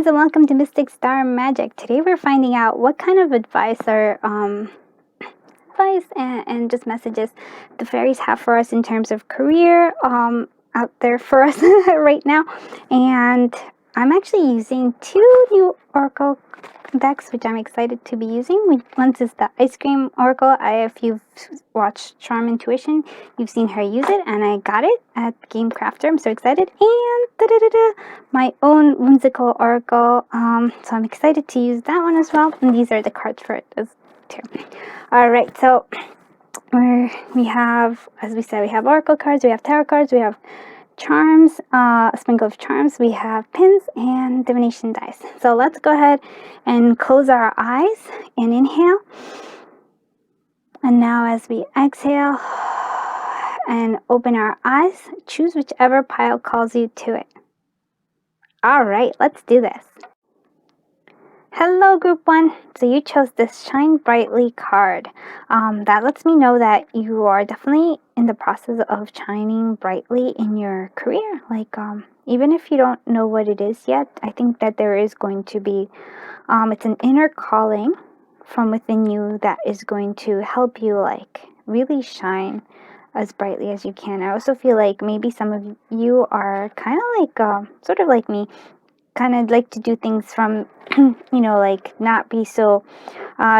friends, and welcome to Mystic Star Magic. Today we're finding out what kind of advice or advice and just messages the fairies have for us in terms of career out there for us right now. And I'm actually using two new oracle decks, which I'm excited to be using. One is the ice cream oracle. If you've watched Charm Intuition, you've seen her use it, and I got it at Game Crafter. I'm so excited. And my own whimsical oracle. So I'm excited to use that one as well. And these are the cards for it as too. All right, so we have, as we said, we have oracle cards, we have tarot cards, we have charms, a sprinkle of charms, we have pins and divination dice. So let's go ahead and close our eyes and inhale. And now as we exhale and open our eyes, choose whichever pile calls you to it. All right, let's do this. Hello, Group 1. So you chose this Shine Brightly card. That lets me know that you are definitely in the process of shining brightly in your career. Even if you don't know what it is yet, I think that there is going to be, it's an inner calling from within you that is going to help you, really shine as brightly as you can. I also feel like maybe some of you are kind of sort of like me, kind of like to do things from, not be so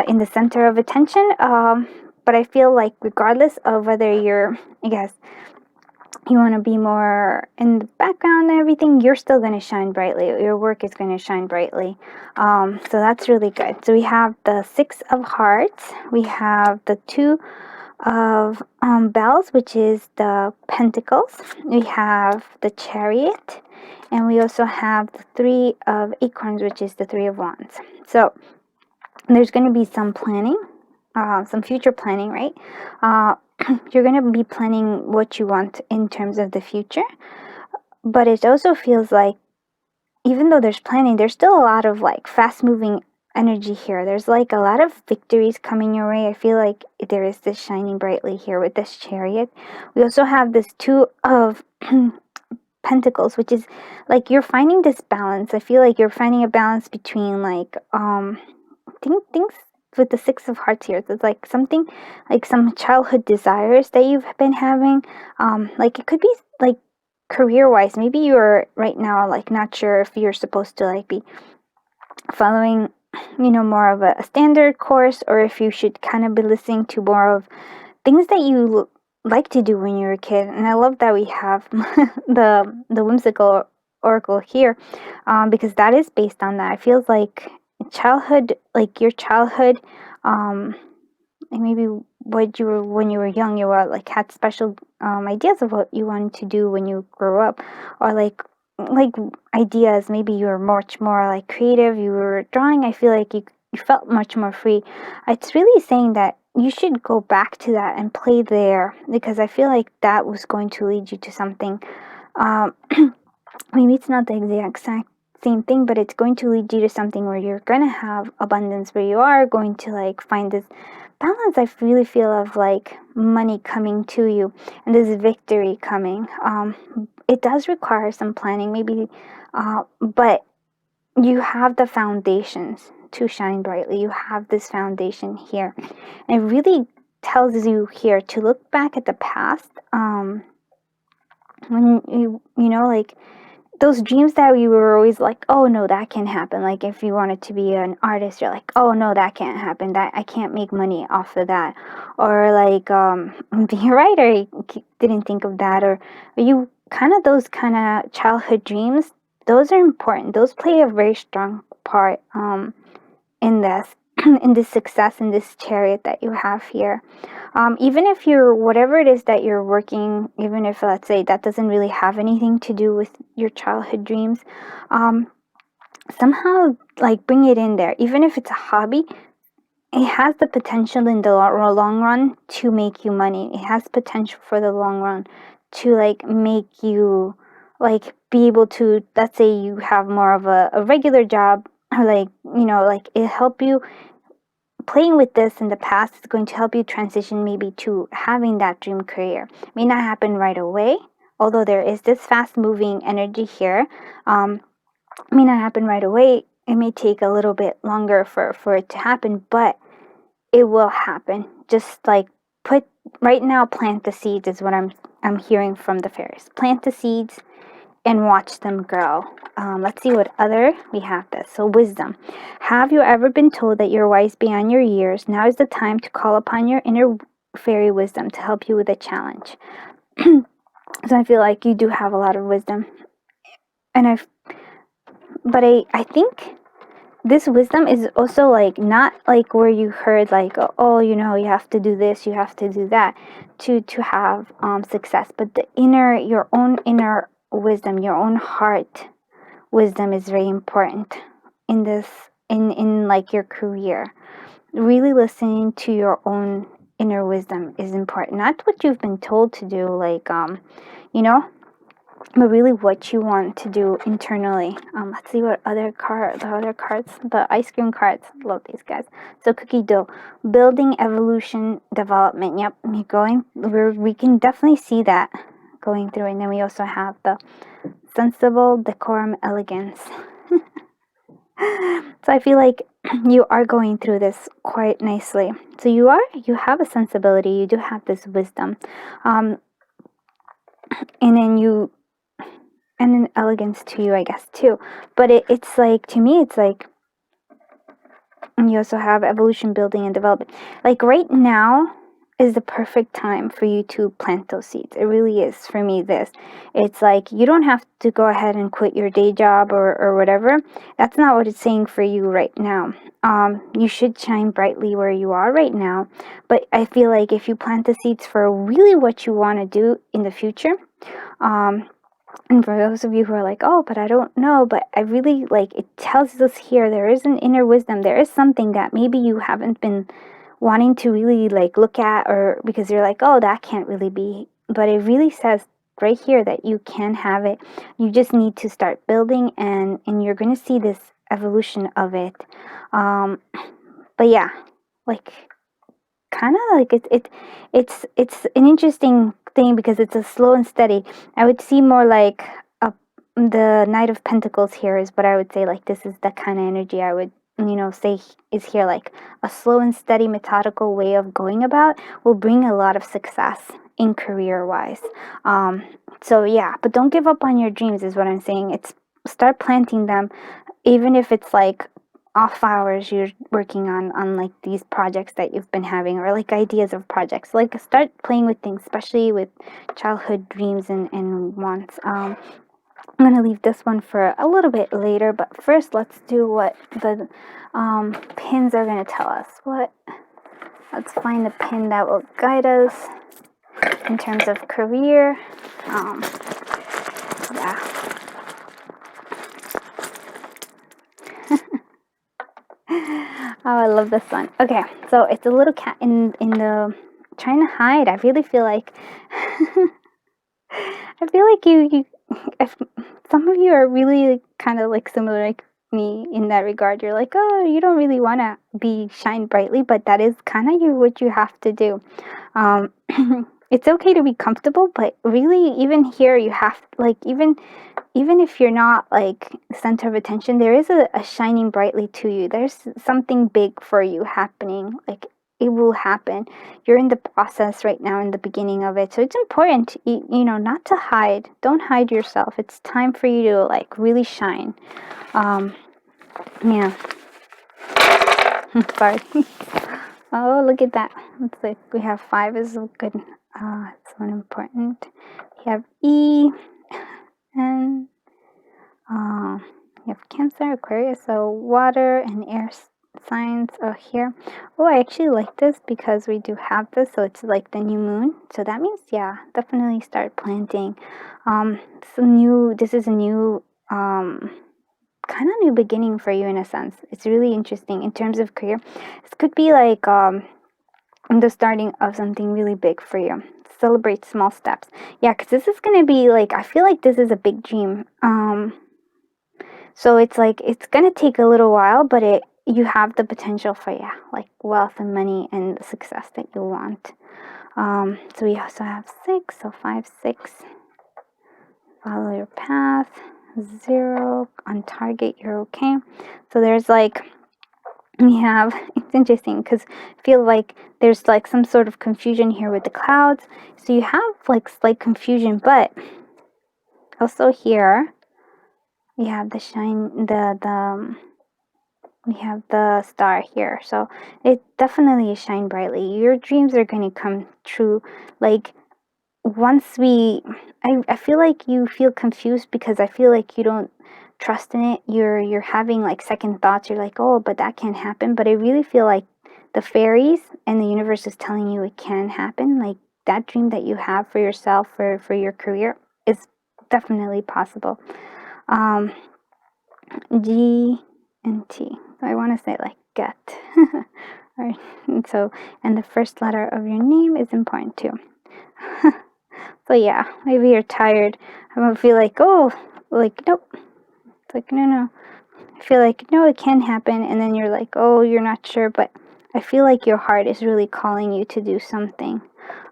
in the center of attention. But I feel like regardless of whether you're, you want to be more in the background and everything, you're still going to shine brightly. Your work is going to shine brightly. So that's really good. So we have the Six of Hearts. We have the Two of Bells, which is the Pentacles. We have the Chariot. And we also have the Three of Acorns, which is the Three of Wands. So there's going to be some planning, some future planning, right? You're going to be planning what you want in terms of the future. But it also feels like, even though there's planning, there's still a lot of fast-moving energy here. There's a lot of victories coming your way. I feel like there is this shining brightly here with this Chariot. We also have this Two of Pentacles, which is you're finding this balance. I feel like you're finding a balance between things with the Six of Hearts here. So it's something some childhood desires that you've been having. It could be career wise. Maybe you're right now not sure if you're supposed to be following more of a standard course, or if you should kind of be listening to more of things that you like to do when you're a kid. And I love that we have the whimsical oracle here, because that is based on that. It feels like childhood, your childhood, and maybe what you were when you were young. You were had special ideas of what you wanted to do when you grew up, or ideas. Maybe you were much more creative. You were drawing. I feel like you felt much more free. It's really saying that you should go back to that and play there, because I feel like that was going to lead you to something. Maybe it's not the exact same thing, but it's going to lead you to something where you're going to have abundance, where you are going to find this balance. I really feel of money coming to you and this victory coming. It does require some planning, maybe, but you have the foundations to shine brightly. You have this foundation here, and it really tells you here to look back at the past, when those dreams that we were always oh no, that can't happen. If you wanted to be an artist, you're oh no, that can't happen, that I can't make money off of that. Or being a writer, you didn't think of that. Or you those kind of childhood dreams, those are important. Those play a very strong part in this in this success, in this Chariot that you have here. Even if you're, whatever it is that you're working, even if, let's say, that doesn't really have anything to do with your childhood dreams, somehow bring it in there. Even if it's a hobby, it has the potential in the long run to make you money. It has potential for the long run to make you be able to, let's say you have more of a regular job, or it help you. Playing with this in the past is going to help you transition maybe to having that dream career. It may not happen right away, although there is this fast moving energy here. It may not happen right away. It may take a little bit longer for it to happen, but it will happen. Just like put right now, plant the seeds is what I'm hearing from the fairies. Plant the seeds and watch them grow. Let's see what other we have this. So wisdom. Have you ever been told that you're wise beyond your years? Now is the time to call upon your inner fairy wisdom to help you with a challenge. So I feel like you do have a lot of wisdom, and I think this wisdom is also like not like where you heard like, oh, you know, you have to do this, you have to do that to have success, but the inner, your own inner wisdom, your own heart wisdom is very important in this, in like your career. Really listening to your own inner wisdom is important, not what you've been told to do, like you know, but really what you want to do internally. Let's see what other cards, the ice cream cards. Love these guys. So cookie dough, building, evolution, development. Yep, we can definitely see that going through. And then we also have the sensible, decorum, elegance. So I feel like you are going through this quite nicely. So you have a sensibility. You do have this wisdom, and then an elegance to you, I guess, too. But it's like, to me, it's like, you also have evolution, building, and development. Like right now is the perfect time for you to plant those seeds. It really is for me. It's like you don't have to go ahead and quit your day job or whatever. That's not what it's saying for you right now. You should shine brightly where you are right now. But I feel like if you plant the seeds for really what you want to do in the future, and for those of you who are like, oh, but I don't know, but I really like, it tells us here, there is an inner wisdom. There is something that maybe you haven't been wanting to really like look at, or because you're like, oh, that can't really be. But it really says right here that you can have it. You just need to start building, and you're going to see this evolution of it. But yeah, like kind of like it's an interesting thing because it's a slow and steady. I would see more like the Knight of Pentacles here is what I would say. Like this is the kind of energy I would say is here. Like a slow and steady, methodical way of going about will bring a lot of success in career wise. So yeah, but don't give up on your dreams is what I'm saying. It's start planting them, even if it's like off hours you're working on like these projects that you've been having, or like ideas of projects. Like start playing with things, especially with childhood dreams and wants. I'm gonna leave this one for a little bit later, but first let's do what the pins are gonna tell us. Let's find the pin that will guide us in terms of career. Yeah. Oh, I love this one. Okay, so it's a little cat in the trying to hide. I really feel like I feel like you if some of you are really kind of like similar like me in that regard. You're like, oh, you don't really want to be shine brightly, but that is kind of what you have to do. Um, it's okay to be comfortable, but really, even here, you have like even if you're not like the center of attention, there is a shining brightly to you. There's something big for you happening. Like it will happen. You're in the process right now, in the beginning of it. So it's important, not to hide. Don't hide yourself. It's time for you to like really shine. Yeah. Sorry. Oh, look at that. It's like we have 5 is good. It's one important. We have E. And you have Cancer, Aquarius, so water and air signs are here. Oh, I actually like this because we do have this, so it's like the new moon. So that means, yeah, definitely start planting. This is a new, kind of new beginning for you in a sense. It's really interesting in terms of career. This could be like the starting of something really big for you. Celebrate small steps. Yeah, because this is going to be like, I feel like this is a big dream. So it's like, it's going to take a little while, but you have the potential for, yeah, like wealth and money and the success that you want. So we also have 6, so 5, 6. Follow your path. 0 on target, you're okay. So there's like, we have, it's interesting because I feel like there's like some sort of confusion here with the clouds. So you have like slight confusion, but also here we have the shine, we have the star here. So it definitely is shine brightly. Your dreams are going to come true. Like once I feel like you feel confused because I feel like you don't trust in it. You're having like second thoughts. You're like, oh, but that can't happen. But I really feel like the fairies and the universe is telling you it can happen. Like that dream that you have for yourself, for your career, is definitely possible. G and T. So I want to say like get. Alright. And the first letter of your name is important too. So yeah, maybe you're tired. I don't feel like, oh, like, nope. It's like, no. I feel like, no, it can happen. And then you're like, oh, you're not sure. But I feel like your heart is really calling you to do something.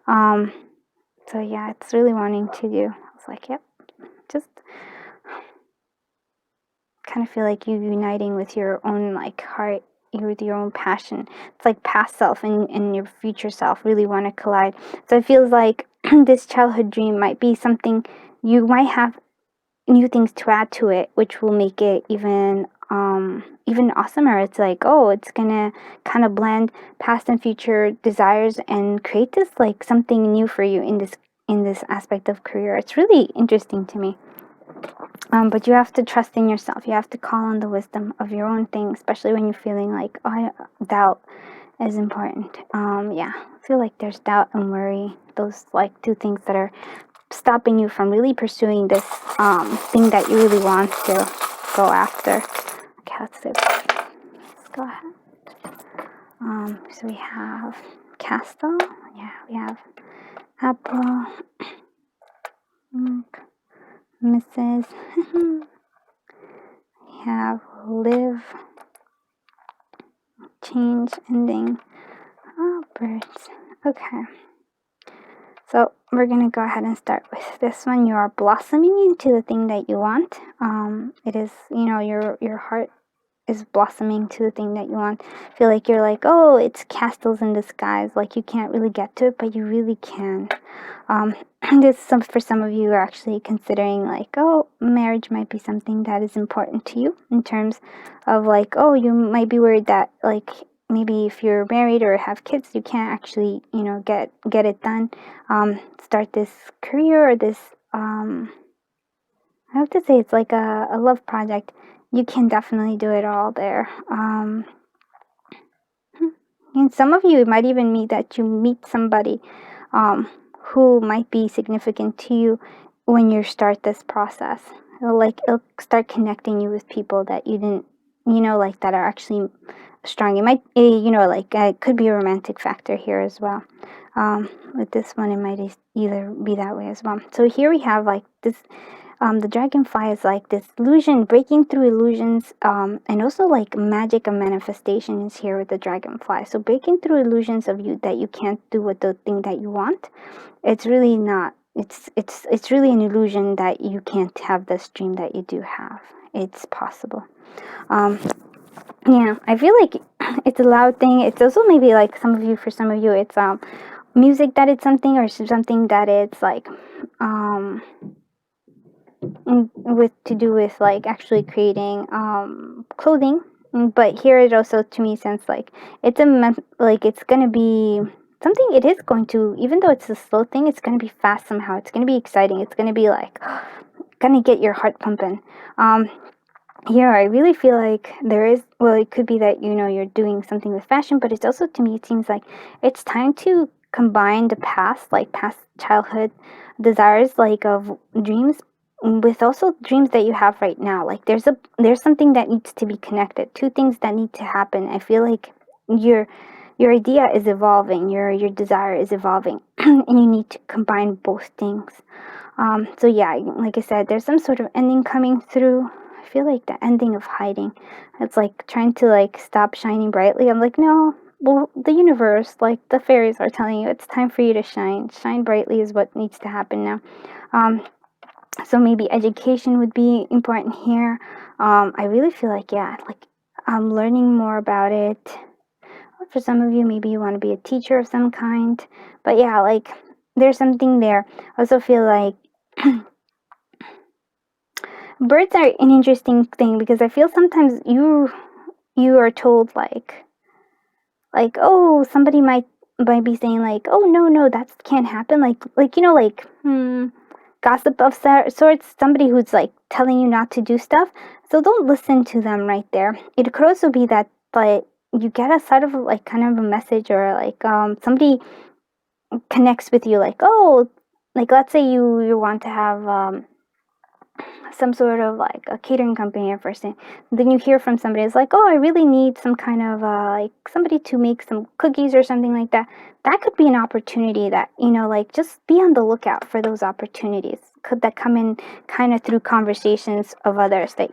So yeah, it's really wanting to do. I was like, yep, just kind of feel like you uniting with your own like heart, with your own passion. It's like past self and your future self really want to collide. So it feels like this childhood dream might be something you might have new things to add to it, which will make it even awesomer. It's like, oh, it's gonna kind of blend past and future desires and create this like something new for you in this aspect of career. It's really interesting to me. But you have to trust in yourself. You have to call on the wisdom of your own thing, especially when you're feeling like, oh, doubt is important. Yeah, I feel like there's doubt and worry. Those like two things that are stopping you from really pursuing this thing that you really want to go after. Okay, let's do this. Let's go ahead. So we have castle. Yeah, we have apple. Mrs. We have live. Change, ending. Oh, birds. Okay. So we're gonna go ahead and start with this one. You are blossoming into the thing that you want. It is, your heart is blossoming to the thing that you want. I feel like you're like, oh, it's castles in the skies. Like you can't really get to it, but you really can. For some of you are actually considering like, oh, marriage might be something that is important to you in terms of like, oh, you might be worried that like maybe if you're married or have kids, you can't actually, get it done. Start this career or this, I have to say it's like a love project. You can definitely do it all there. And some of you, it might even mean that you meet somebody who might be significant to you when you start this process. It'll start connecting you with people that you didn't, like that are actually strong. It might, it could be a romantic factor here as well. With this one, it might either be that way as well. So here we have like this. The dragonfly is like this illusion, breaking through illusions, and also like magic of manifestation is here with the dragonfly. So breaking through illusions of you that you can't do with the thing that you want. It's really not. It's really an illusion that you can't have this dream that you do have. It's possible. Yeah, I feel like it's a loud thing. It's also maybe like for some of you, it's music that it's something or something that it's like with to do with like actually creating clothing. But here it also to me sounds like it's it's gonna be something. It is going to, even though it's a slow thing, it's gonna be fast somehow. It's gonna be exciting. It's gonna be like gonna get your heart pumping. Here I really feel like there is, well, it could be that you're doing something with fashion, but it's also, to me, it seems like it's time to combine the past childhood desires like of dreams with also dreams that you have right now. Like there's something that needs to be connected, two things that need to happen. I feel like your idea is evolving, your desire is evolving, and you need to combine both things. So yeah, like I said, there's some sort of ending coming through. I feel like the ending of hiding. It's like trying to like stop shining brightly. I'm like, no, well, the universe, like the fairies are telling you, it's time for you to shine. Shine brightly is what needs to happen now. So maybe education would be important here. I really feel like, yeah, like I'm learning more about it. For some of you, maybe you want to be a teacher of some kind. But yeah, like there's something there. I also feel like birds are an interesting thing because I feel sometimes you are told like oh, somebody might be saying like, oh no, that can't happen, like like gossip of sorts, somebody who's like telling you not to do stuff. So don't listen to them right there. It could also be that like you get a sort of like kind of a message, or like somebody connects with you, like, oh, like let's say you want to have some sort of like a catering company at first, and then you hear from somebody, it's like, oh, I really need some kind of like somebody to make some cookies or something like that. That could be an opportunity that, like, just be on the lookout for those opportunities that come in kind of through conversations of others that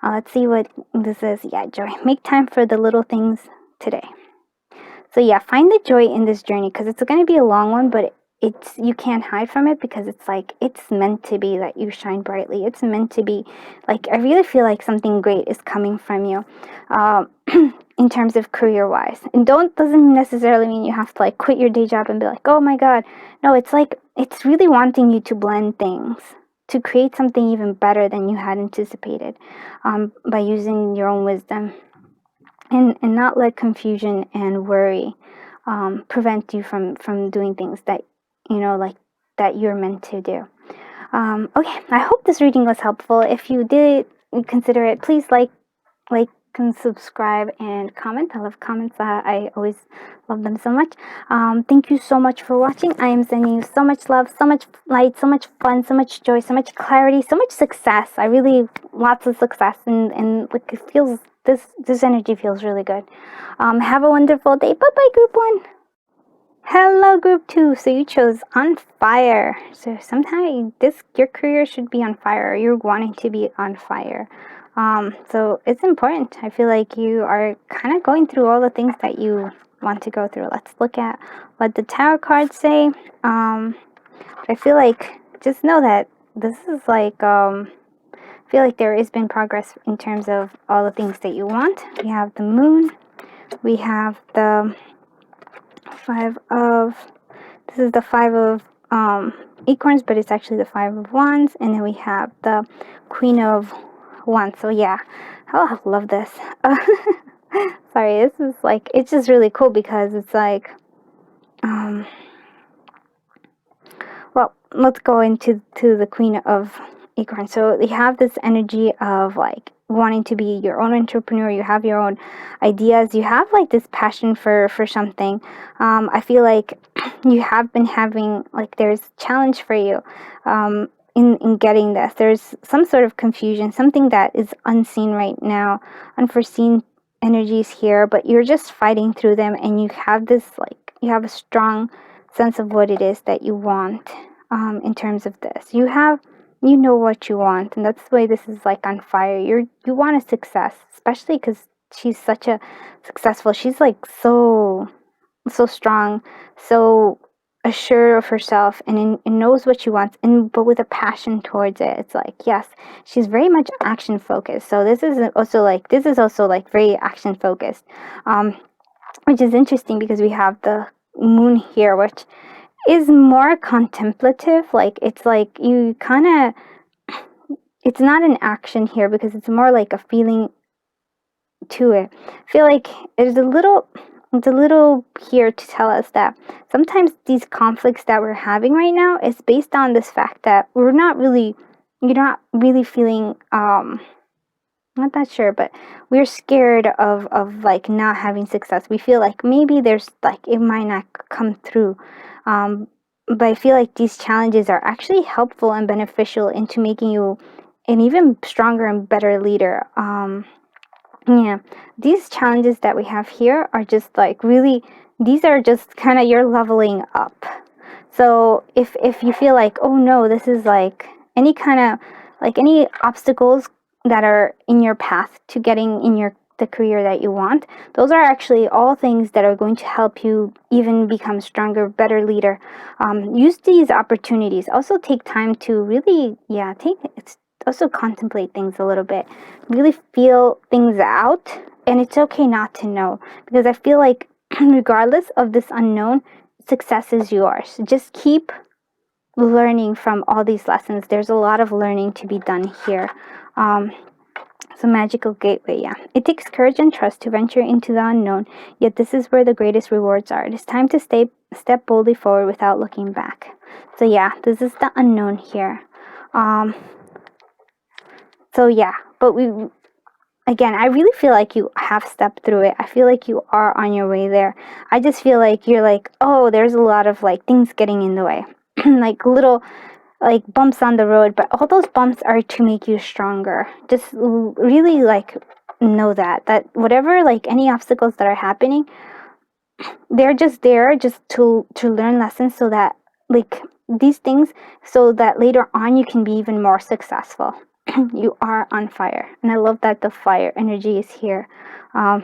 let's see what this is. Yeah, joy. Make time for the little things today. So yeah, find the joy in this journey, because it's going to be a long one, but it's you can't hide from it, because it's like it's meant to be that you shine brightly. It's meant to be like, I really feel like something great is coming from you, in terms of career wise. And don't doesn't necessarily mean you have to like quit your day job and be like, oh my god. No, it's like it's really wanting you to blend things, to create something even better than you had anticipated, by using your own wisdom, and not let confusion and worry prevent you from doing things that like that you're meant to do. Okay, I hope this reading was helpful. If you did consider it, please like and subscribe and comment. I love comments. I always love them so much. Thank you so much for watching. I am sending you so much love, so much light, so much fun, so much joy, so much clarity, so much success. I really lots of success, and like it feels this energy feels really good. Have a wonderful day. Bye bye, group 1. Hello, group 2. So you chose on fire. So sometime your career should be on fire, or you're wanting to be on fire. So it's important. I feel like you are kind of going through all the things that you want to go through. Let's look at what the tarot cards say. I feel like just know that this is like I feel like there has been progress in terms of all the things that you want. We have the moon. We have the this is the 5 of acorns, but it's actually the 5 of wands, and then we have the Queen of Wands. So yeah, oh, I love this. Sorry, this is like, it's just really cool because it's like well, let's go into the Queen of Acorns. So you have this energy of like wanting to be your own entrepreneur. You have your own ideas. You have like this passion for something. I feel like you have been having like there's challenge for you in getting this. There's some sort of confusion, something that is unseen right now, unforeseen energies here, but you're just fighting through them, and you have this like you have a strong sense of what it is that you want. In terms of this, you know what you want, and that's the way this is like on fire. You want a success, especially because she's such a successful, she's like so strong, so assured of herself, and knows what she wants, but with a passion towards it. It's like, yes, she's very much action focused. So this is also like very action focused, which is interesting because we have the moon here, which is more contemplative. Like it's like you kind of, it's not an action here because it's more like a feeling to it. I feel like it's a little here to tell us that sometimes these conflicts that we're having right now is based on this fact that you're not really feeling not that sure, but we're scared of like not having success. We feel like maybe there's like it might not come through. But I feel like these challenges are actually helpful and beneficial into making you an even stronger and better leader. Yeah, these challenges that we have here are just like really, these are just kind of you're leveling up. So if you feel like, oh no, this is like any kind of like any obstacles that are in your path to getting in your the career that you want. Those are actually all things that are going to help you even become stronger, better leader. Use these opportunities. Also take time to really, it's also contemplate things a little bit. Really feel things out. And it's okay not to know, because I feel like regardless of this unknown, success is yours. Just keep learning from all these lessons. There's a lot of learning to be done here. So magical gateway, yeah. It takes courage and trust to venture into the unknown, yet this is where the greatest rewards are. It is time to step boldly forward without looking back. So yeah, this is the unknown here. So yeah, but again, I really feel like you have stepped through it. I feel like you are on your way there. I just feel like you're like, oh, there's a lot of like things getting in the way. Like little like bumps on the road, but all those bumps are to make you stronger. Just really like know that whatever, like any obstacles that are happening, they're just there just to learn lessons, so that like these things, so that later on you can be even more successful. You are on fire, and I love that the fire energy is here. So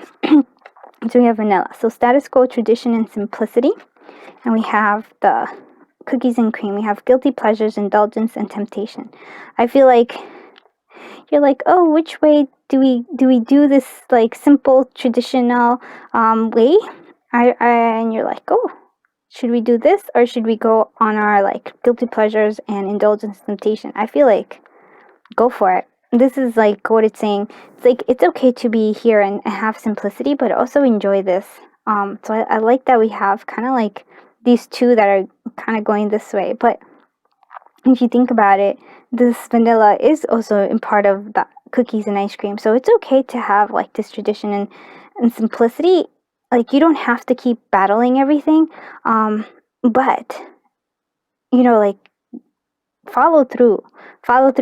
we have vanilla, so status quo, tradition, and simplicity. And we have the cookies and cream. We have guilty pleasures, indulgence, and temptation. I feel like you're like, oh, which way do we do this like simple traditional way? And you're like, oh, should we do this, or should we go on our like guilty pleasures and indulgence, temptation? I feel like go for it. This is like what it's saying. It's like it's okay to be here and have simplicity, but also enjoy this. So I like that we have kind of like these two that are kind of going this way. But if you think about it, this vanilla is also in part of the cookies and ice cream. So it's okay to have like this tradition and simplicity. Like you don't have to keep battling everything. But like follow through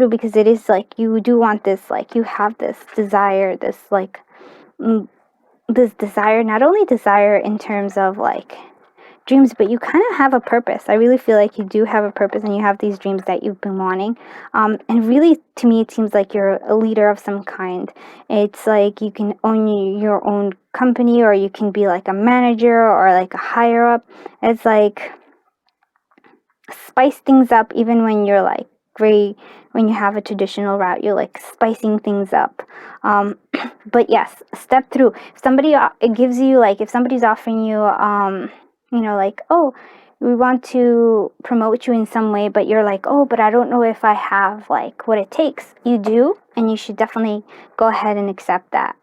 because it is like you do want this, like you have this desire, this like this desire, not only desire in terms of like dreams, but you kind of have a purpose. I really feel like you do have a purpose, and you have these dreams that you've been wanting. And really, to me, it seems like you're a leader of some kind. It's like you can own your own company, or you can be like a manager or like a higher up. It's like spice things up, even when you're like when you have a traditional route, you're like spicing things up. But yes, step through. If somebody it gives you like, if somebody's offering you like, oh, we want to promote you in some way, but you're like, oh, but I don't know if I have like what it takes. You do, and you should definitely go ahead and accept that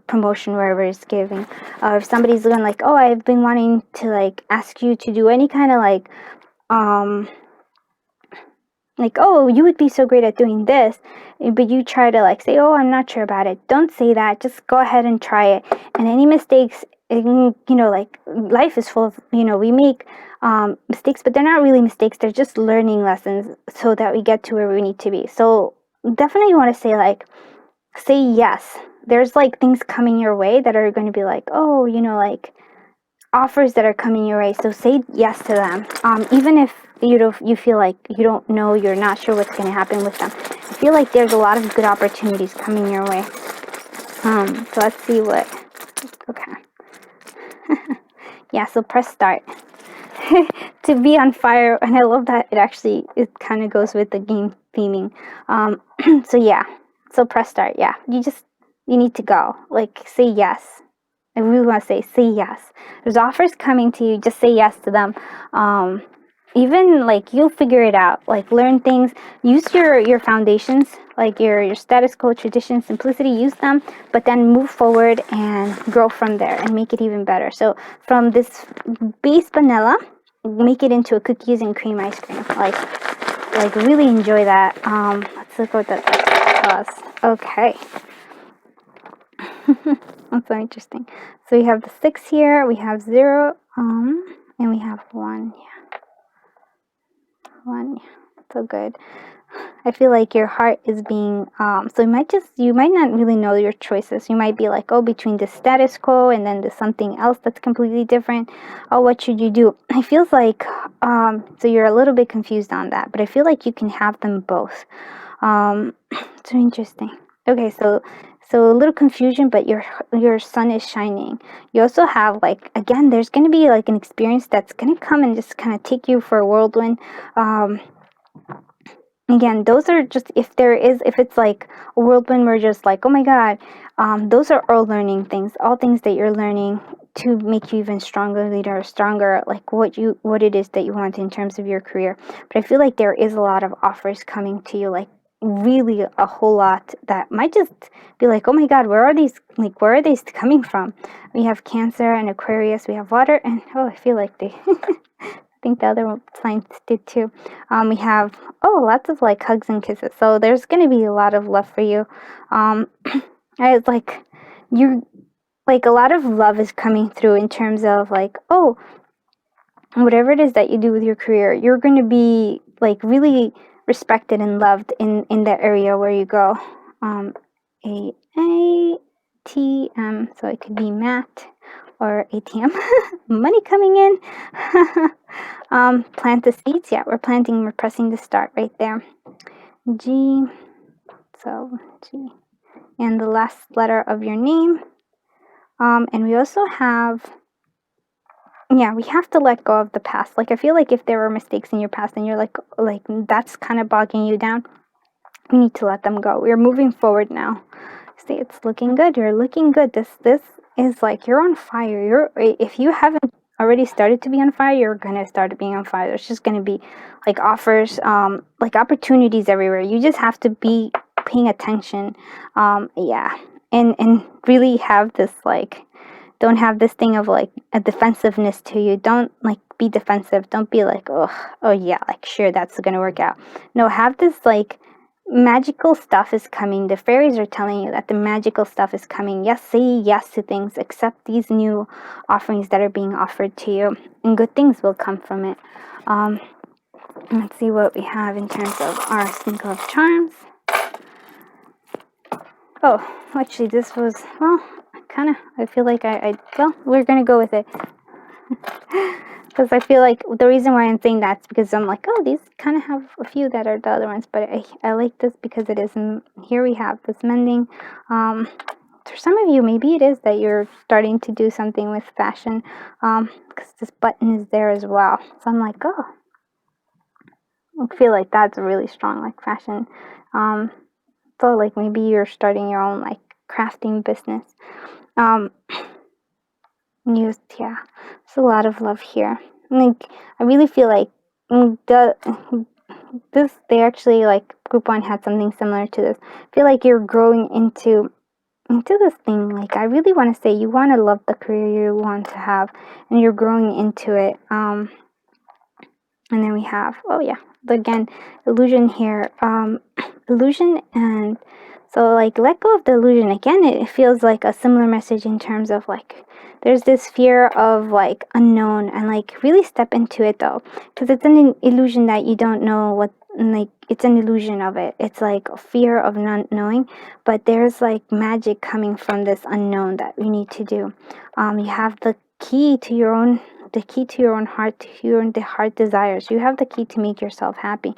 promotion wherever it's giving. Or if somebody's going like, oh, I've been wanting to like ask you to do any kind of like, oh, you would be so great at doing this, but you try to like say, oh, I'm not sure about it. Don't say that. Just go ahead and try it. And any mistakes, like life is full of, we make mistakes, but they're not really mistakes. They're just learning lessons so that we get to where we need to be. So definitely you want to say yes. There's like things coming your way that are going to be like, oh, like offers that are coming your way. So say yes to them. Even if you feel like you don't know, you're not sure what's going to happen with them. I feel like there's a lot of good opportunities coming your way. So let's see what. Okay. Yeah. So press start to be on fire, and I love that it kind of goes with the game theming. So yeah. So press start. Yeah. You need to go. Like say yes. I really want to say yes. There's offers coming to you. Just say yes to them. Even like you'll figure it out. Like learn things. Use your foundations, like your status quo, tradition, simplicity. Use them, but then move forward and grow from there and make it even better. So from this base vanilla, make it into a cookies and cream ice cream. Like really enjoy that. Let's look what that does. Okay. That's so interesting. So we have the 6 here, we have 0, and we have 1. Yeah. 1. Yeah. So good. I feel like your heart is being, so you might not really know your choices. You might be like, oh, between the status quo and then there's something else that's completely different. Oh, what should you do? It feels like, so you're a little bit confused on that, but I feel like you can have them both. So interesting. Okay, so a little confusion, but your sun is shining. You also have like, again, there's gonna be like an experience that's gonna come and just kind of take you for a whirlwind. Um, Again, those are just, if it's like a whirlwind, we're just like, oh my god, those are all learning things, all things that you're learning to make you even stronger leader, stronger, like what it is that you want in terms of your career. But I feel like there is a lot of offers coming to you, like really a whole lot, that might just be like, oh my god, where are these coming from? We have Cancer and Aquarius, we have water, and oh, I feel like they think the other signs did too. We have, lots of like hugs and kisses. So there's gonna be a lot of love for you. Um, I like you like a lot of love is coming through in terms of like, whatever it is that you do with your career, you're gonna be like really respected and loved in the area where you go. ATM, so it could be Matt or ATM. Money coming in. Plant the seeds. Yeah, we're pressing the start right there. G, so G, and the last letter of your name. And we also have, yeah, we have to let go of the past. Like, I feel like if there were mistakes in your past and you're like that's kind of bogging you down, we need to let them go. We're moving forward now. See, it's looking good. You're looking good. This is like, you're on fire. If you haven't already started to be on fire, you're gonna start being on fire. There's just gonna be like offers, like opportunities everywhere. You just have to be paying attention. Yeah, and really have this like, don't have this thing of like a defensiveness to you. Don't like be defensive. Don't be like, oh yeah, like sure that's gonna work out. No, have this like magical stuff is coming. The fairies are telling you that the magical stuff is coming. Yes, say yes to things. Accept these new offerings that are being offered to you, and good things will come from it. Let's see what we have in terms of our Sprinkle of Charms. Oh, actually, this was, well, I feel like well, we're gonna go with it. Because I feel like the reason why I'm saying that's because I'm like, these kind of have a few that are the other ones, but I like this because it is, here we have this mending. For some of you, maybe it is that you're starting to do something with fashion, because this button is there as well. So I'm like, I feel like that's really strong, like fashion. So like maybe you're starting your own like crafting business. Yeah, there's a lot of love here. Like, I really feel like they actually, like, group one had something similar to this. I feel like you're growing into this thing. Like, I really want to say you want to love the career you want to have, and you're growing into it. And then we have, again, illusion here. Illusion, and so like let go of the illusion. Again, it feels like a similar message in terms of like there's this fear of like unknown, and like really step into it though, because it's an illusion that you don't know what, like it's an illusion of it. It's like a fear of not knowing, but there's like magic coming from this unknown that we need to do. You have the key to your own heart, the heart desires. You have the key to make yourself happy.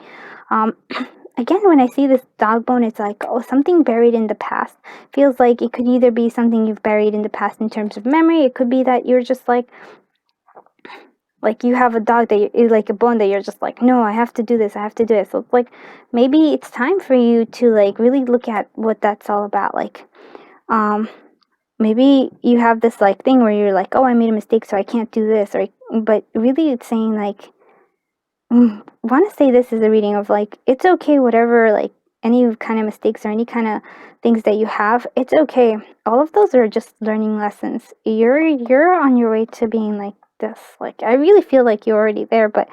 Again, when I see this dog bone, it's like, something buried in the past. Feels like it could either be something you've buried in the past in terms of memory. It could be that you're just like you have a dog that is like a bone that you're just like, no, I have to do this. I have to do it. So it's like, maybe it's time for you to like really look at what that's all about. Like, maybe you have this like thing where you're like, I made a mistake, so I can't do this. But really it's saying like, want to say this is a reading of like, it's okay, whatever, like any kind of mistakes or any kind of things that you have, it's okay. All of those are just learning lessons. You're on your way to being like this. Like, I really feel like you're already there, but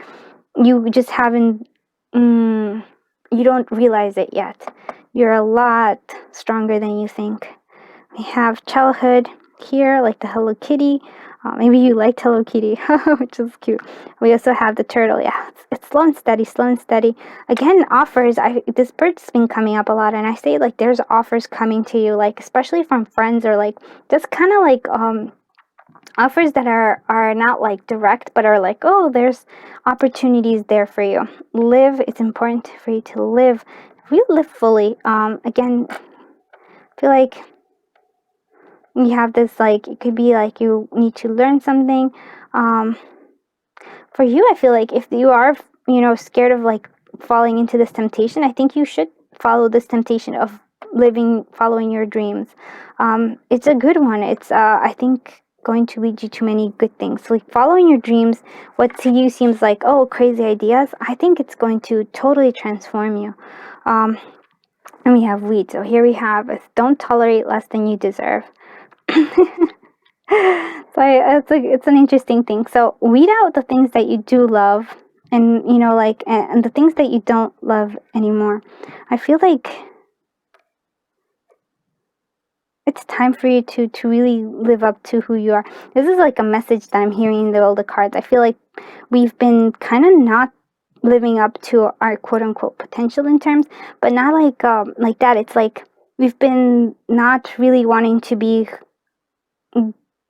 you just haven't, you don't realize it yet. You're a lot stronger than you think. We have childhood here, like the Hello Kitty. Maybe you liked Hello Kitty, which is cute. We also have the turtle. Yeah, it's slow and steady, slow and steady. Again, offers. This bird's been coming up a lot, and I say like there's offers coming to you, like especially from friends, or like just kind of like offers that are not like direct, but are like, there's opportunities there for you. Live. It's important for you to live. Really live fully. Again, feel like you have this, like, it could be like you need to learn something. For you, I feel like if you are, scared of like falling into this temptation, I think you should follow this temptation of following your dreams. It's a good one. It's, I think, going to lead you to many good things. Like following your dreams, what to you seems like, oh, crazy ideas, I think it's going to totally transform you. And we have weed. So here we have is don't tolerate less than you deserve. So it's an interesting thing. So weed out the things that you do love, and like, and the things that you don't love anymore. I feel like it's time for you to really live up to who you are. This is like a message that I'm hearing in all the cards. I feel like we've been kind of not living up to our quote unquote potential in terms, but not like that. It's like we've been not really wanting to be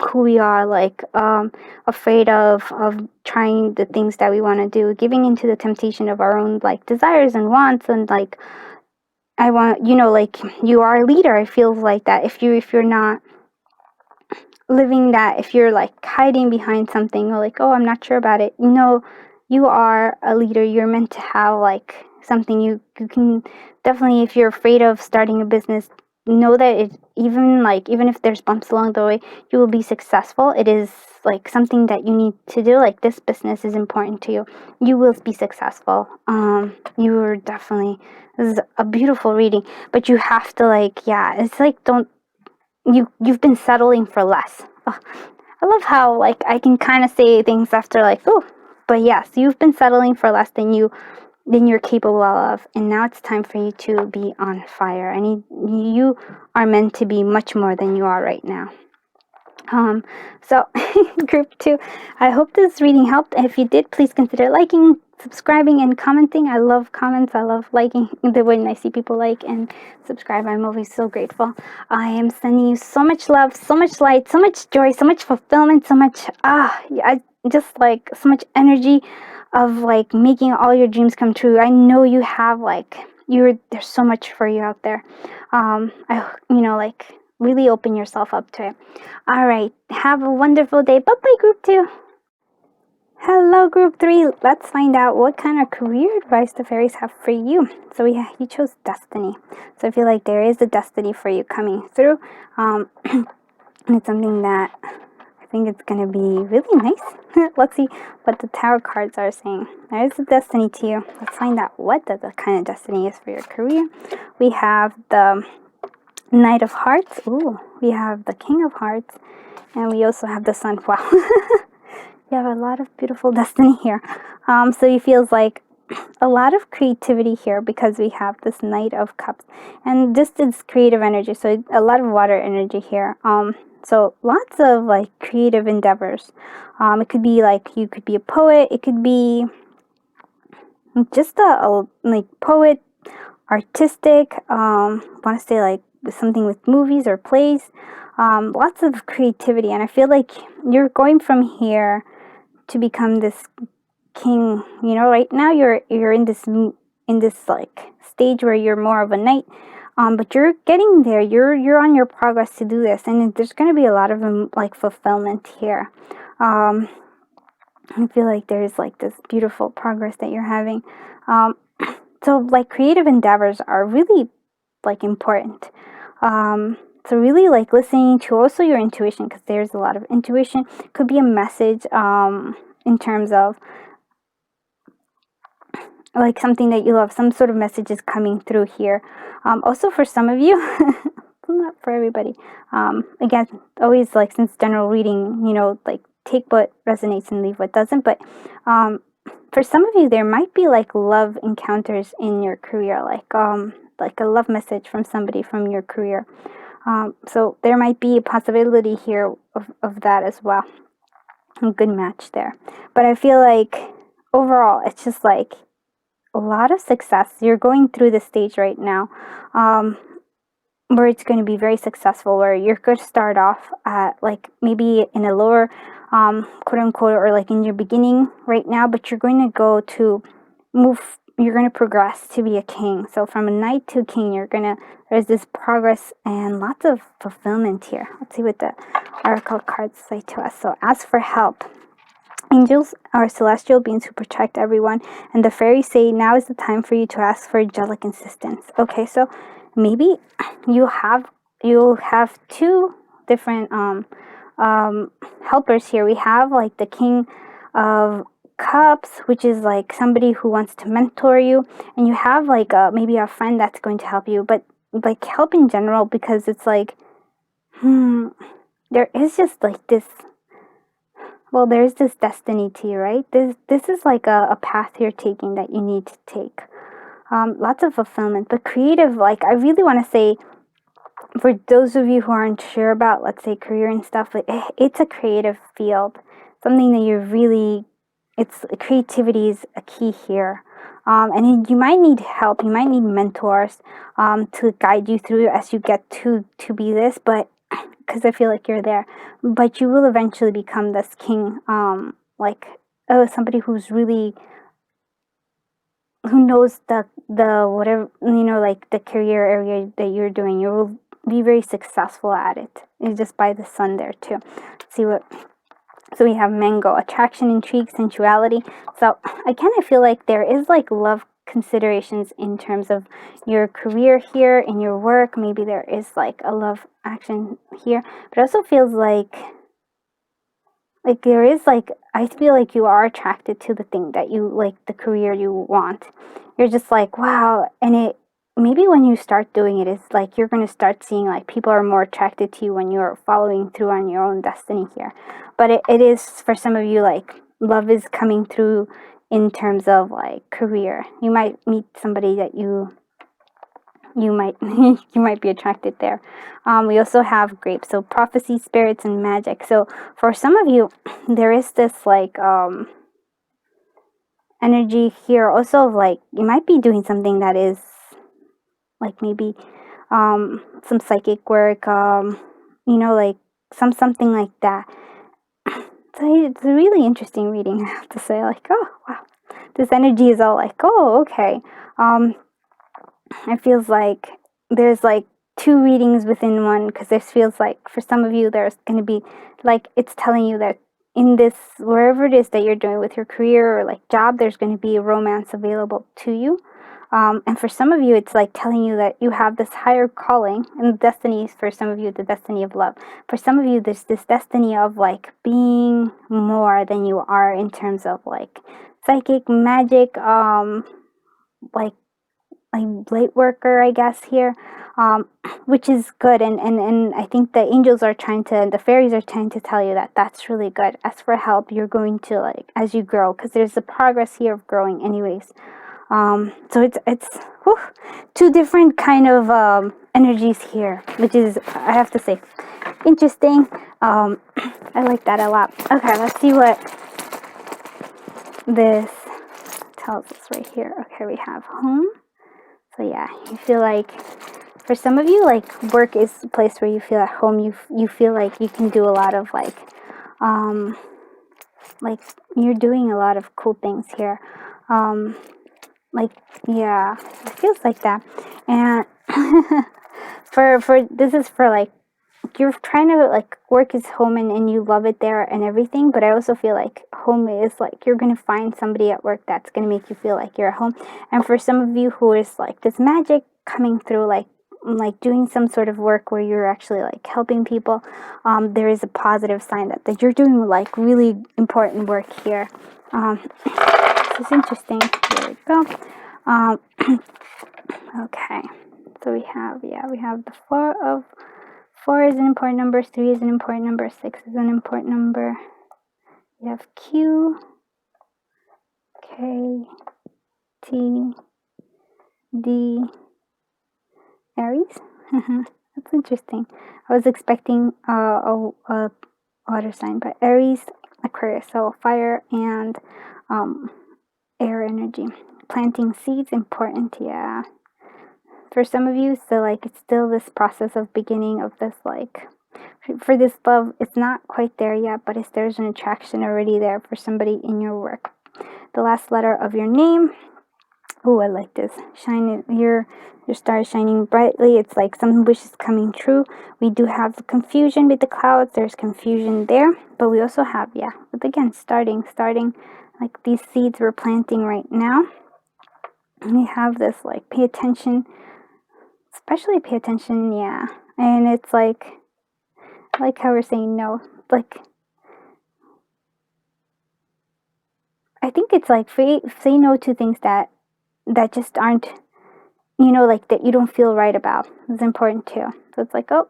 who we are, like afraid of trying the things that we want to do, giving into the temptation of our own like desires and wants, and like I want, like you are a leader. It feels like that. If you're not living that, if you're like hiding behind something, or like, oh, I'm not sure about it, you are a leader. You're meant to have like something. You can definitely, if you're afraid of starting a business, know that even if there's bumps along the way, you will be successful. It is like something that you need to do. Like this business is important to you. You will be successful. You're definitely, this is a beautiful reading, but you have to, like, yeah, it's like, don't you've been settling for less. Oh, I love how like I can kind of say things after like, oh, but yes, you've been settling for less than you're capable of, and now it's time for you to be on fire. And you are meant to be much more than you are right now. So group 2, I hope this reading helped. If you did, please consider liking, subscribing, and commenting. I love comments. I love liking the when I see people like and subscribe. I'm always so grateful. I am sending you so much love, so much light, so much joy, so much fulfillment, so much I just like so much energy of like making all your dreams come true. I know you have like there's so much for you out there. I like really open yourself up to it. All right, have a wonderful day. Bye bye, group 2. Hello, group 3. Let's find out what kind of career advice the fairies have for you. So you chose destiny. So I feel like there is a destiny for you coming through. And it's something that I think it's going to be really nice. Let's see what the tarot cards are saying. There is a destiny to you. Let's find out what the kind of destiny is for your career. We have the Knight of Hearts. Ooh, we have the King of Hearts. And we also have the Sun. Wow. You have a lot of beautiful destiny here. So it feels like a lot of creativity here because we have this Knight of Cups. And this is creative energy. So a lot of water energy here. So lots of like creative endeavors. It could be like you could be a poet. It could be just a like poet, artistic. Want to say like something with movies or plays. Lots of creativity, and I feel like you're going from here to become this king. Right now you're in this like stage where you're more of a knight. But you're getting there. You're on your progress to do this, and there's going to be a lot of like fulfillment here. I feel like there's like this beautiful progress that you're having. So like creative endeavors are really like important. So really like listening to also your intuition, because there's a lot of intuition. Could be a message in terms of like something that you love. Some sort of message is coming through here. Also for some of you, not for everybody. Again, always like since general reading, like take what resonates and leave what doesn't. But for some of you, there might be like love encounters in your career, like a love message from somebody from your career. So there might be a possibility here of that as well. A good match there. But I feel like overall, it's just like a lot of success. You're going through this stage right now where it's going to be very successful, where you're going to start off at like maybe in a lower quote unquote, or like in your beginning right now, but you're going to go to move you're going to progress to be a king. So from a knight to king, there's this progress and lots of fulfillment here. Let's see what the oracle cards say to us. So ask for help. Angels are celestial beings who protect everyone, and the fairies say now is the time for you to ask for angelic assistance. Okay, so maybe you'll have two different helpers here. We have like the King of Cups, which is like somebody who wants to mentor you, and you have like maybe a friend that's going to help you, but like help in general, because it's like there is just like this. Well, there's this destiny to you, right? This is like a path you're taking that you need to take. Lots of fulfillment, but creative. Like I really want to say, for those of you who aren't sure about, let's say, career and stuff, it's a creative field, something that you're really. It's creativity is a key here. You might need help. You might need mentors to guide you through as you get to be this, but because I feel like you're there, but you will eventually become this king. Somebody who's really who knows the whatever like the career area that you're doing. You will be very successful at it. It's just by the sun there too. Let's see what. So we have mango, attraction, intrigue, sensuality. So again, I feel like there is like love considerations in terms of your career here, in your work. Maybe there is like a love action here, but it also feels like there is like, I feel like you are attracted to the thing that you like, the career you want. You're just like, wow. And it maybe when you start doing it, it's like you're going to start seeing like people are more attracted to you when you're following through on your own destiny here. But it is for some of you like love is coming through in terms of like career. You might meet somebody that you might you might be attracted there. We also have grapes, so prophecy, spirits, and magic. So for some of you, there is this like energy here also of like you might be doing something that is like maybe some psychic work, like something like that. So it's a really interesting reading, I have to say. Like, oh wow, this energy is all like, oh okay. It feels like there's like two readings within one, because this feels like for some of you there's going to be like it's telling you that in this wherever it is that you're doing with your career or like job, there's going to be a romance available to you. And for some of you, it's like telling you that you have this higher calling, and destiny is for some of you the destiny of love. For some of you, there's this destiny of like being more than you are in terms of like psychic magic, like light worker, I guess here, which is good. And I think the angels are the fairies are trying to tell you that that's really good. Ask for help. You're going to like as you grow, because there's a progress here of growing, anyways. So it's two different kind of energies here, which is, I have to say, interesting. I like that a lot. Okay, let's see what this tells us right here. Okay, we have home. So yeah, you feel like, for some of you, like work is a place where you feel at home. You feel like you can do a lot of like you're doing a lot of cool things here. Yeah, it feels like that. And for this is for like you're trying to like work is home, and you love it there and everything, but I also feel like home is like you're gonna find somebody at work that's gonna make you feel like you're at home. And for some of you who is like this magic coming through, like doing some sort of work where you're actually like helping people, there is a positive sign that you're doing like really important work here. This is interesting. Here we go. Okay, so we have the four is an important number, 3 is an important number, 6 is an important number. We have Q, K, T, D, Aries. That's interesting. I was expecting a water sign, but Aries, Aquarius, so fire and air energy. Planting seeds, important, yeah. For some of you, so like it's still this process of beginning of this like, for this love, it's not quite there yet, but there's an attraction already there for somebody in your work. The last letter of your name, Oh, I like this. Shine it. Your star is shining brightly. It's like some wish is coming true. We do have the confusion with the clouds. There's confusion there. But we also have, yeah, but again, starting, like these seeds we're planting right now. And we have this, like, pay attention, especially pay attention, yeah. And it's like how we're saying no. Like, I think it's like say no to things that just aren't, like that you don't feel right about. It's important too. So it's like, oh,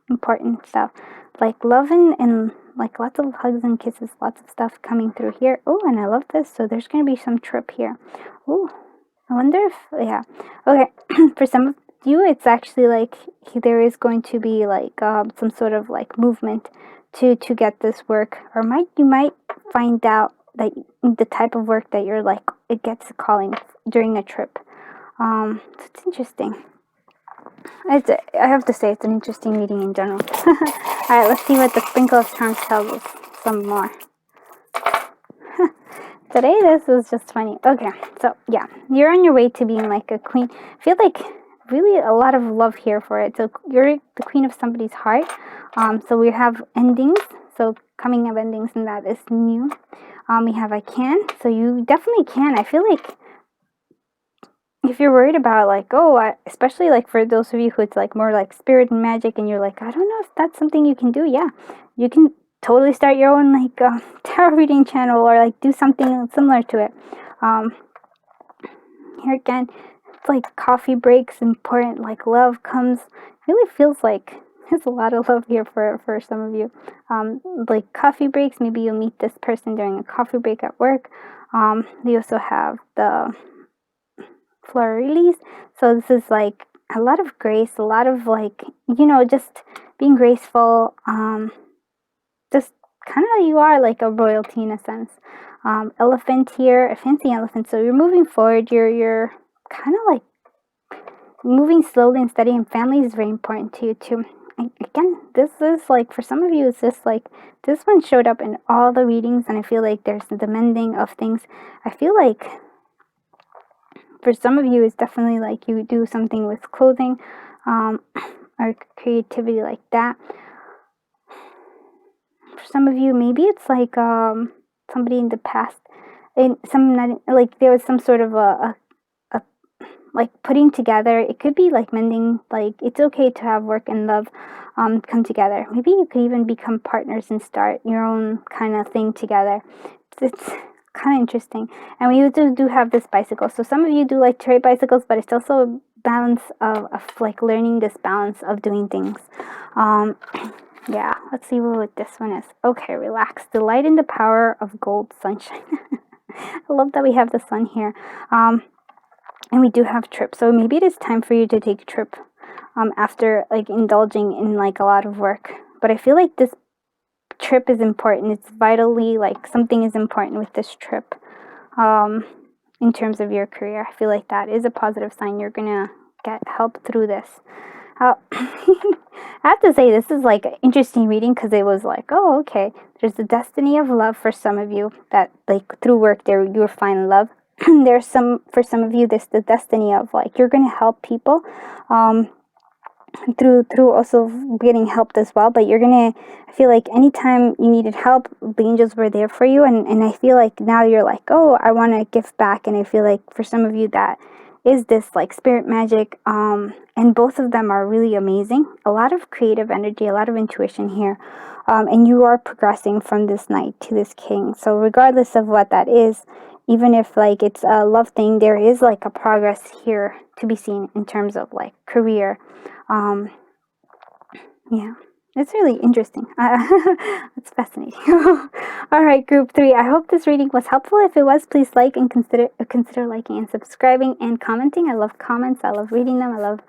important stuff. Like love and like lots of hugs and kisses, lots of stuff coming through here. Oh, and I love this. So there's going to be some trip here. Oh, I wonder if, yeah. Okay, for some of you, it's actually like there is going to be like some sort of like movement to get this work. Or you might find out that the type of work that you're like, it gets calling during a trip. So it's interesting. I have to say, it's an interesting reading in general. Alright, let's see what the Sprinkle of Charms tells us some more. Today, this is just funny. Okay, so yeah, you're on your way to being like a queen. I feel like really a lot of love here for it. So you're the queen of somebody's heart. So we have endings. So coming of endings, and that is new. We have I can. So you definitely can. I feel like if you're worried about like, especially like for those of you who it's like more like spirit and magic, and you're like, I don't know if that's something you can do. Yeah, you can totally start your own like tarot reading channel, or like do something similar to it. Here again, it's like coffee breaks, important, like love comes. Really feels like there's a lot of love here for some of you. Like coffee breaks, maybe you'll meet this person during a coffee break at work. We also have the fleur-de-lis. So this is like a lot of grace, a lot of like, just being graceful. Just kind of, you are like a royalty in a sense. Elephant here, a fancy elephant. So you're moving forward. You're kind of like moving slowly and steady, and family is very important to you too. Again, this is like, for some of you, it's just like this one showed up in all the readings, and I feel like there's the mending of things. I feel like for some of you, it's definitely like you do something with clothing, or creativity like that. For some of you, maybe it's like somebody in the past, like there was some sort of a like putting together. It could be like mending. Like it's okay to have work and love come together. Maybe you could even become partners and start your own kind of thing together. It's kind of interesting. And we do have this bicycle. So some of you do like to ride bicycles, but it's also a balance of like learning this balance of doing things. Yeah, let's see what this one is. Okay, relax. Delight in the power of gold sunshine. I love that we have the sun here. And we do have trips. So maybe it is time for you to take a trip after like indulging in like a lot of work. But I feel like this trip is important. It's vitally like something is important with this trip in terms of your career. I feel like that is a positive sign. You're gonna get help through this. I have to say, this is like an interesting reading because it was like, oh, okay, there's the destiny of love for some of you, that like through work there you'll find love. There's for some of you, there's the destiny of like you're gonna help people through also getting helped as well. But I feel like anytime you needed help, the angels were there for you, and I feel like now you're like, oh, I want to give back. And I feel like for some of you that is this like spirit magic, and both of them are really amazing. A lot of creative energy, a lot of intuition here, and you are progressing from this knight to this king. So regardless of what that is, even if like it's a love thing, there is like a progress here to be seen in terms of like career. Yeah, it's really interesting. It's fascinating. All right, group 3. I hope this reading was helpful. If it was, please like and consider liking and subscribing and commenting. I love comments. I love reading them. I love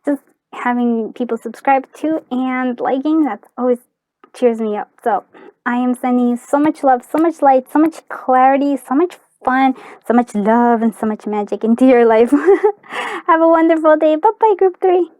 just having people subscribe to and liking. That always cheers me up. So I am sending you so much love, so much light, so much clarity, so much fun, so much love, and so much magic into your life. Have a wonderful day. Bye bye, group 3.